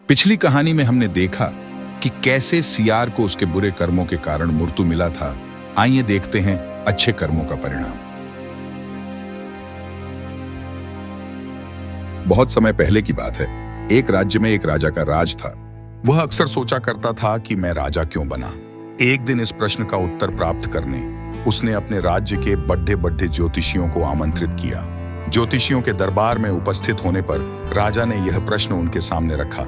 पिछली कहानी में हमने देखा कि कैसे सियार को उसके बुरे कर्मों के कारण मृत्यु मिला था। आइए देखते हैं अच्छे कर्मों का परिणाम। बहुत समय पहले की बात है। एक राज्य में एक राजा का राज था। वह अक्सर सोचा करता था कि मैं राजा क्यों बना। एक दिन इस प्रश्न का उत्तर प्राप्त करने उसने अपने राज्य के बड़े बड़े ज्योतिषियों को आमंत्रित किया। ज्योतिषियों के दरबार में उपस्थित होने पर राजा ने यह प्रश्न उनके सामने रखा,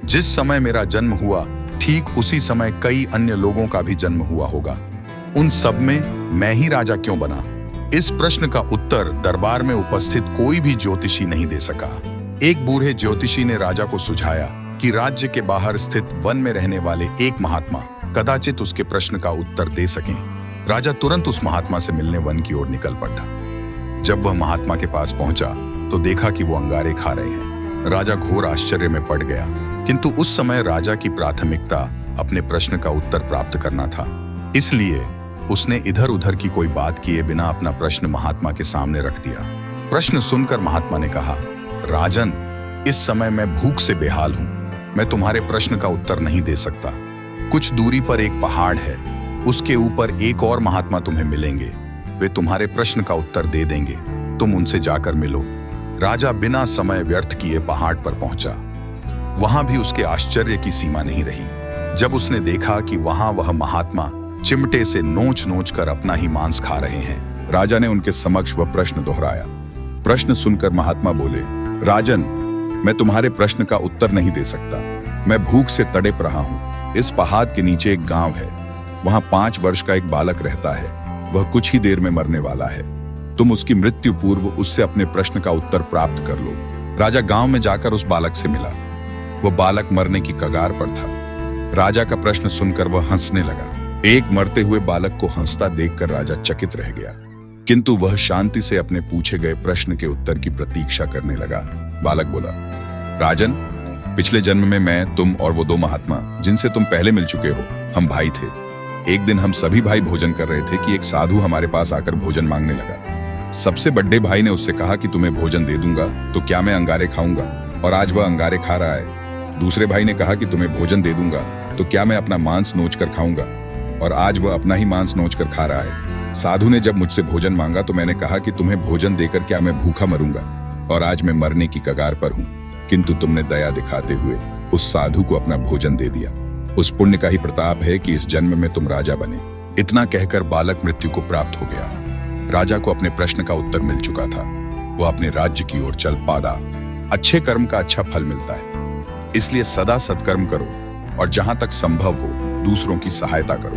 जिस समय मेरा जन्म हुआ ठीक उसी समय कई अन्य लोगों का भी जन्म हुआ होगा। उन सब में मैं ही राजा क्यों बना? इस प्रश्न का उत्तर दरबार में उपस्थित कोई भी ज्योतिषी नहीं दे सका। एक बूढ़े ज्योतिषी ने राजा को सुझाया कि राज्य के बाहर स्थित वन में रहने वाले एक महात्मा कदाचित उसके प्रश्न का उत्तर दे सकें। राजा तुरंत उस महात्मा से मिलने वन की ओर निकल पड़ा। जब वह महात्मा के पास पहुंचा तो देखा कि वो अंगारे खा रहे हैं। राजा घोर आश्चर्य में पड़ गया, किंतु उस समय राजा की प्राथमिकता अपने प्रश्न का उत्तर प्राप्त करना था। इसलिए उसने इधर उधर की कोई बात किए बिना अपना प्रश्न महात्मा के सामने रख दिया। प्रश्न सुनकर महात्मा ने कहा, राजन, इस समय मैं भूख से बेहाल हूं। मैं तुम्हारे प्रश्न का उत्तर नहीं दे सकता। कुछ दूरी पर एक पहाड़ है, उसके ऊपर एक और महात्मा तुम्हें मिलेंगे। वे तुम्हारे प्रश्न का उत्तर दे देंगे। तुम उनसे जाकर मिलो। राजा बिना समय व्यर्थ किए पहाड़ पर पहुंचा। वहां भी उसके आश्चर्य की सीमा नहीं रही जब उसने देखा कि वहां वह महात्मा चिमटे से नोच नोच कर अपना ही मांस खा रहे हैं। राजा ने उनके समक्ष वह प्रश्न दोहराया। प्रश्न सुनकर महात्मा बोले, राजन, मैं तुम्हारे प्रश्न का उत्तर नहीं दे सकता। मैं भूख से तड़प रहा हूं। इस पहाड़ के नीचे एक गांव है। वहां 5 वर्ष का एक बालक रहता है। वह कुछ ही देर में मरने वाला है। तुम उसकी मृत्यु पूर्व उससे अपने प्रश्न का उत्तर प्राप्त कर लो। राजा गांव में जाकर उस बालक से मिला। वह बालक मरने की कगार पर था। राजा का प्रश्न सुनकर वह हंसने लगा। एक मरते हुए बालक को हंसता देखकर राजा चकित रह गया, किंतु वह शांति से अपने पूछे गए प्रश्न के उत्तर की प्रतीक्षा करने लगा। बालक बोला, राजन, पिछले जन्म में मैं, तुम और वो 2 महात्मा जिनसे तुम पहले मिल चुके हो, हम भाई थे। एक दिन हम सभी भाई भोजन कर रहे थे कि एक साधु हमारे पास आकर भोजन मांगने लगा। सबसे बड़े भाई ने उससे कहा कि तुम्हें भोजन दे दूंगा तो क्या मैं अंगारे खाऊंगा, और आज वह अंगारे खा रहा है। दूसरे भाई ने कहा कि तुम्हें भोजन दे दूंगा तो क्या मैं अपना मांस नोच कर खाऊंगा, और आज वह अपना ही मांस नोच कर खा रहा है। साधु ने जब मुझसे भोजन मांगा तो मैंने कहा कि तुम्हें भोजन देकर क्या मैं भूखा मरूंगा, और आज मैं मरने की कगार पर हूं, किंतु तुमने दया दिखाते हुए उस साधु को अपना भोजन दे दिया। उस पुण्य का ही प्रताप है कि इस जन्म में तुम राजा बने। इतना कहकर बालक मृत्यु को प्राप्त हो गया। राजा को अपने प्रश्न का उत्तर मिल चुका था। वह अपने राज्य की ओर चल पड़ा। अच्छे कर्म का अच्छा फल मिलता है, इसलिए सदा सत्कर्म करो और जहां तक संभव हो दूसरों की सहायता करो।